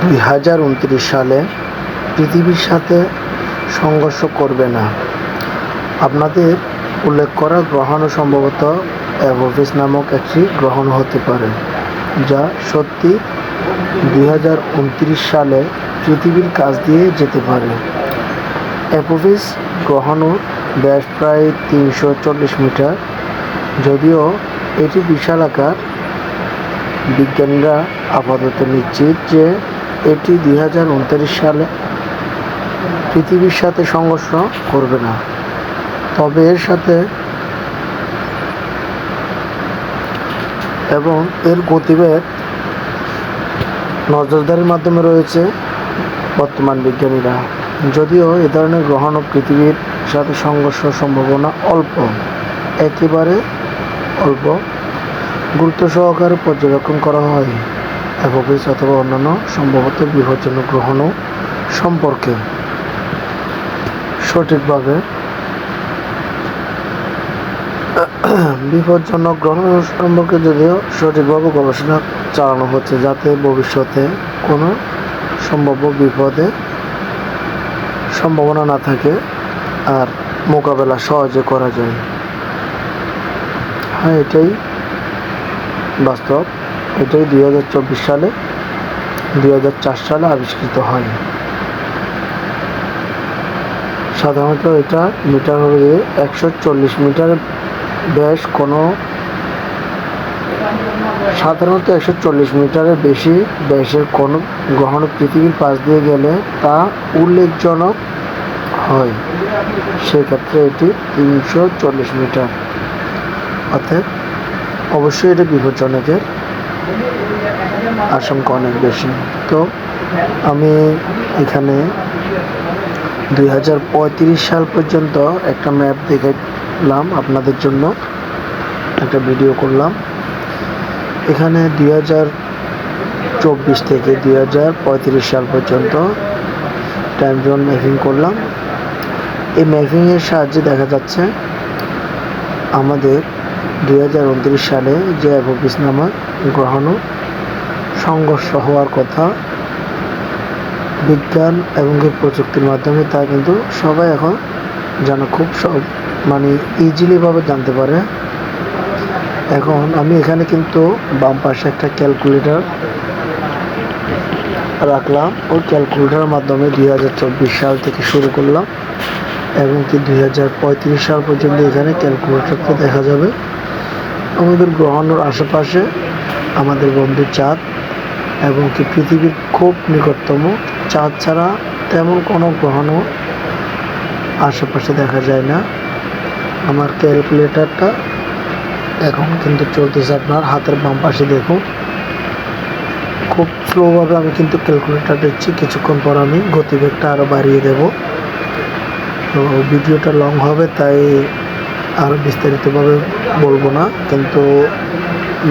2029 সালে পৃথিবীর সাথে সংঘর্ষ করবে না। আপনাদের উল্লেখ করা গ্রহাণু সম্ভবত অ্যাপোফিস নামক একটি গ্রহাণু হতে পারে, যা সত্যি 2029 সালে পৃথিবীর কাছ দিয়ে যেতে পারে। অ্যাপোফিস গ্রহাণুর ব্যাস প্রায় 340 মিটার। যদিও এটি বিশাল আকার, বিজ্ঞানীরা আপাতত নিশ্চিত যে এটি 2029 সালে পৃথিবীর সাথে সংঘর্ষ করবে না। তবে এর সাথে এবং এর গতিবেগ নজরদারির মাধ্যমে রয়েছে বর্তমান বিজ্ঞানীরা। যদিও এ ধরনের গ্রহাণু পৃথিবীর সাথে সংঘর্ষ সম্ভাবনা অল্প, একেবারে অল্প, গুরুত্ব সহকারে পর্যবেক্ষণ করা হয় অ্যাপোফিস অথবা অন্যান্য সম্ভবত বিপজ্জনক গ্রহাণু সম্পর্কে সঠিকভাবে। বিপজ্জনক গ্রহাণু সম্পর্কে যদিও সঠিকভাবে গবেষণা চালানো হচ্ছে, যাতে ভবিষ্যতে কোনো সম্ভাব্য বিপদের সম্ভাবনা না থাকে আর মোকাবেলা সহজে করা যায়। হ্যাঁ, এটাই বাস্তব। এটাই 2004 সালে আবিষ্কৃত হয়। সাধারণত এটা মিটার হবে 140 মিটার ব্যাস। সাধারণত 140 মিটারের বেশি ব্যাসের কোনো গ্রহাণু পৃথিবীর পাশ দিয়ে গেলে তা উল্লেখজনক হয়। সেক্ষেত্রে এটি 340 মিটার, অর্থাৎ অবশ্যই এটা বিপজ্জনকের আশঙ্কা অনেক বেশি। তো আমি এখানে 2035 সাল পর্যন্ত একটা ম্যাপ দেখালাম, আপনাদের জন্য একটা ভিডিও করলাম। এখানে 2024 থেকে 2035 সাল পর্যন্ত টাইম জোন ম্যাপিং করলাম। এই ম্যাপিংয়ের সাহায্যে দেখা যাচ্ছে আমাদের 2029 সালে যে অ্যাপোফিস নামক গ্রহাণু সংঘর্ষ হওয়ার কথা, বিজ্ঞান এবং প্রযুক্তির মাধ্যমে তা কিন্তু সবাই এখন খুব ইজিলিভাবে জানতে পারে। এখন আমি এখানে কিন্তু বাম পাশে একটা ক্যালকুলেটর রাখলাম। ওই ক্যালকুলেটরের মাধ্যমে 2024 সাল থেকে শুরু করলাম এবং 2035 সাল পর্যন্ত এখানে ক্যালকুলেটরতে দেখা যাবে আমাদের গ্রহাণুর আশেপাশে আমাদের বন্ধু চাঁদ এবং পৃথিবীর খুব নিকটতম চাঁদ ছাড়া তেমন কোনো গ্রহাণু আশেপাশে দেখা যায় না। আমার ক্যালকুলেটরটা এখন কিন্তু চলতেছে, আপনার হাতের বাম পাশে দেখুন। খুব স্লোভাবে আমি কিন্তু ক্যালকুলেটর দিচ্ছি, কিছুক্ষণ পর আমি গতিবেগটা আরও বাড়িয়ে দেব। তো ভিডিওটা লং হবে, তাই আরও বিস্তারিতভাবে বলবো না, কিন্তু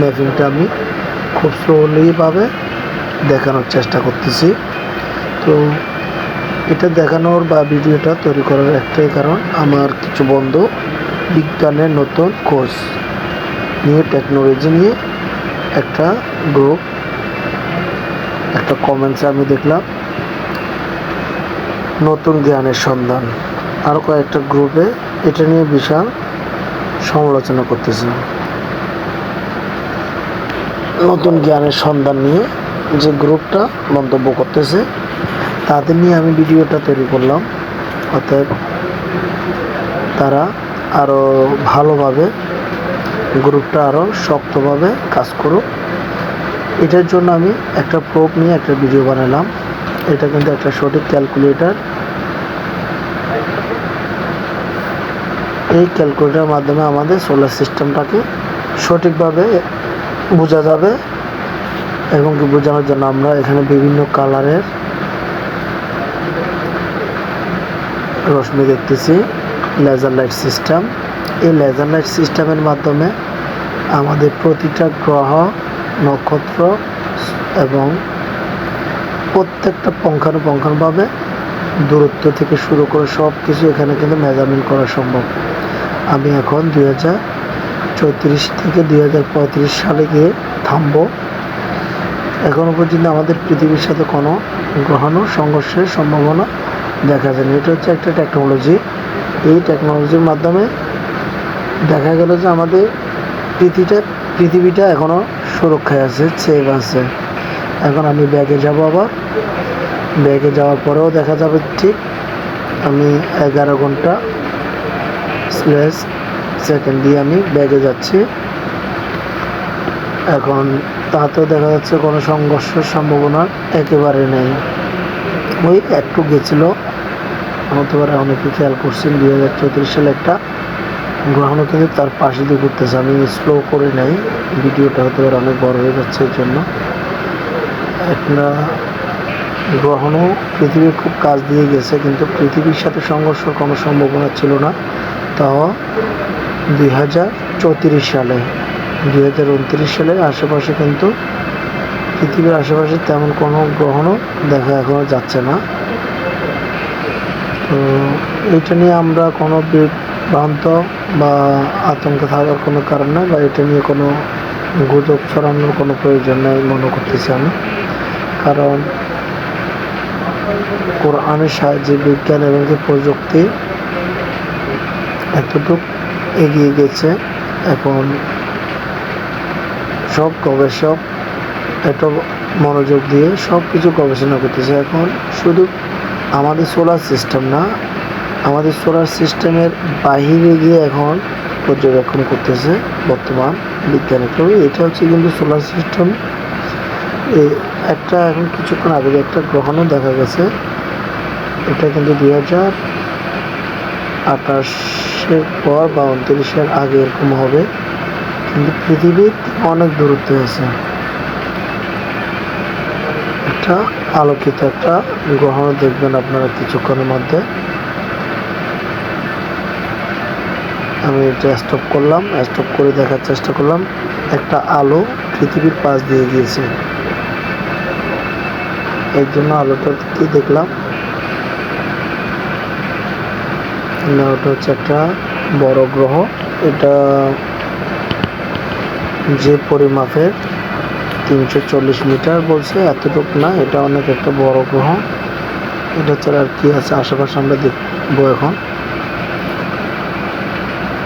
ম্যাপিংটা আমি খুব স্লোলিভাবে দেখানোর চেষ্টা করতেছি। তো এটা দেখানোর বা ভিডিওটা তৈরি করার একটাই কারণ, আমার কিছু বন্ধু বিজ্ঞানের নতুন খোঁজ নিয়ে, টেকনোলজি নিয়ে একটা গ্রুপ, একটা কমেন্টসে আমি দেখলাম নতুন জ্ঞানের সন্ধান। আরও কয়েকটা গ্রুপে এটা নিয়ে বিশাল সমালোচনা করতেছে। নতুন জ্ঞানের সন্ধান নিয়ে যে গ্রুপটা মন্তব্য করতেছে, তাদের নিয়ে আমি ভিডিওটা তৈরি করলাম। অতএব তারা আরও ভালোভাবে, গ্রুপটা আরও শক্তভাবে কাজ করুক, এটার জন্য আমি একটা প্রুফ নিয়ে একটা ভিডিও বানালাম। এটা কিন্তু একটা সঠিক ক্যালকুলেটর। এই ক্যালকুলেটরের মাধ্যমে আমাদের সোলার সিস্টেমটাকে সঠিকভাবে বোঝা যাবে এবং বোঝানোর জন্য আমরা এখানে বিভিন্ন কালারের রশ্মি দেখতেছি, লেজার লাইট সিস্টেম। এই লেজার লাইট সিস্টেমের মাধ্যমে আমাদের প্রতিটা গ্রহ, নক্ষত্র এবং প্রত্যেকটা পুঙ্খানুপুঙ্খভাবে দূরত্ব থেকে শুরু করে সব কিছু এখানে কিন্তু মেজারমেন্ট করা সম্ভব। আমি এখন 2034 থেকে 2035 সালে গিয়ে থামবো। এখনো পর্যন্ত আমাদের পৃথিবীর সাথে কোনো গ্রহাণু সংঘর্ষের সম্ভাবনা দেখা যায়নি। এটা হচ্ছে একটা টেকনোলজি। এই টেকনোলজির মাধ্যমে দেখা গেল যে আমাদের পৃথিবীটা এখনও সুরক্ষায় আছে, সেভ আছে। এখন আমি ব্যাগে যাব, আবার ব্যাগে যাওয়ার পরেও দেখা যাবে ঠিক আমি 11 ঘন্টা স্ল্যাশ সেকেন্ড দিয়ে আমি ব্যাগে যাচ্ছি। এখন তাতেও দেখা যাচ্ছে কোনো সংঘর্ষের সম্ভাবনা একেবারে নেই। ওই একটু গেছিলো, হতে পারে অনেকে খেয়াল করছেন 2034 সালে একটা গ্রহাণু কিন্তু তার পাশে দিয়ে ঘুরতেছে। আমি স্লো করে নেই, ভিডিওটা হতে পারে অনেক বড় হয়ে যাচ্ছে। এর জন্য একটা গ্রহাণু পৃথিবীর খুব কাছ দিয়ে গেছে, কিন্তু পৃথিবীর সাথে সংঘর্ষের কোনো সম্ভাবনা ছিল না। তাও 2034 সালে, 2029 সালে আশেপাশে কিন্তু পৃথিবীর আশেপাশে তেমন কোনো গ্রহাণু দেখা এখনো যাচ্ছে না। তো এটা নিয়ে আমরা কোনো বিভ্রান্ত বা আতঙ্কে থাকার কোনো কারণ নেই, বা এটা নিয়ে কোনো গুজব ছড়ানোর কোনো প্রয়োজন নেই মনে করতেছি আমি। কারণ কোরআনের সাহায্যে বিজ্ঞান এবং প্রযুক্তি এতটুকু এগিয়ে গেছে, এখন সব গবেষক এত মনোযোগ দিয়ে সব কিছু গবেষণা করতেছে। এখন শুধু আমাদের সোলার সিস্টেম না, আমাদের সোলার সিস্টেমের বাহিরে গিয়ে এখন পর্যবেক্ষণ করতেছে বর্তমান বিজ্ঞানীরা। এটা হচ্ছে কিন্তু সোলার সিস্টেম একটা এখন কিছুক্ষণ আগে একটা গ্রহাণু দেখা গেছে। এটা কিন্তু 2028-এর পর বা 29-এর আগে এরকম হবে, কিন্তু পৃথিবীর অনেক দূরত্বে আছে। একটা আলোকিত একটা গ্রহাণু দেখবেন আপনারা কিছুক্ষণের মধ্যে। আমি এটা স্টপ করলাম, স্টপ করে দেখার চেষ্টা করলাম। একটা আলো পৃথিবীর পাশ দিয়ে গিয়েছে, এর জন্য আলোটা কি দেখলাম না, ওটা হচ্ছে একটা বড় গ্রহ। এটা যে পরিমাপের 340 মিটার বলছে, এতটুকু না, এটা অনেক একটা বড় গ্রহ। এটা ছাড়া আর কি আছে আশেপাশে আমরা দেখবো এখন।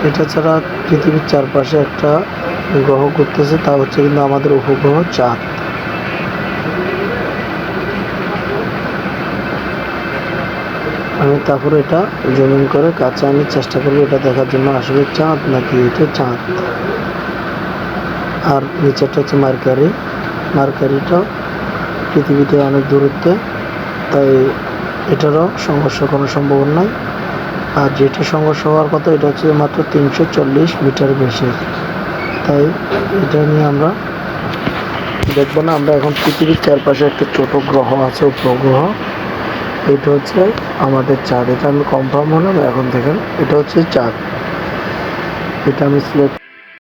এটা ছাড়া পৃথিবীর চারপাশে একটা গ্রহ ঘুরতেছে, তা হচ্ছে কিন্তু আমাদের উপগ্রহ চাঁদ। আমি তারপরে এটা জুমিং করে কাছে আমি চেষ্টা করবো এটা দেখার জন্য আসলে চাঁদ নাকি এটা চাঁদ। আর নিচেরটা হচ্ছে মার্কারিটা পৃথিবীতে অনেক দূরত্বে, তাই এটারও সংঘর্ষ কোনো সম্ভাবনা নাই। আর যেটা সংঘর্ষ হওয়ার কথা এটা হচ্ছে মাত্র 340 মিটার বেশি। তাই এটা নিয়ে আমরা দেখবো না। আমরা এখন পৃথিবীর চারপাশে একটা ছোট গ্রহ আছে, উপগ্রহ, এটা হচ্ছে আমাদের চাঁদ। এটা আমি কনফার্ম হলাম এখন দেখেন, এটা হচ্ছে চাঁদ। এটা আমি সিলেক্ট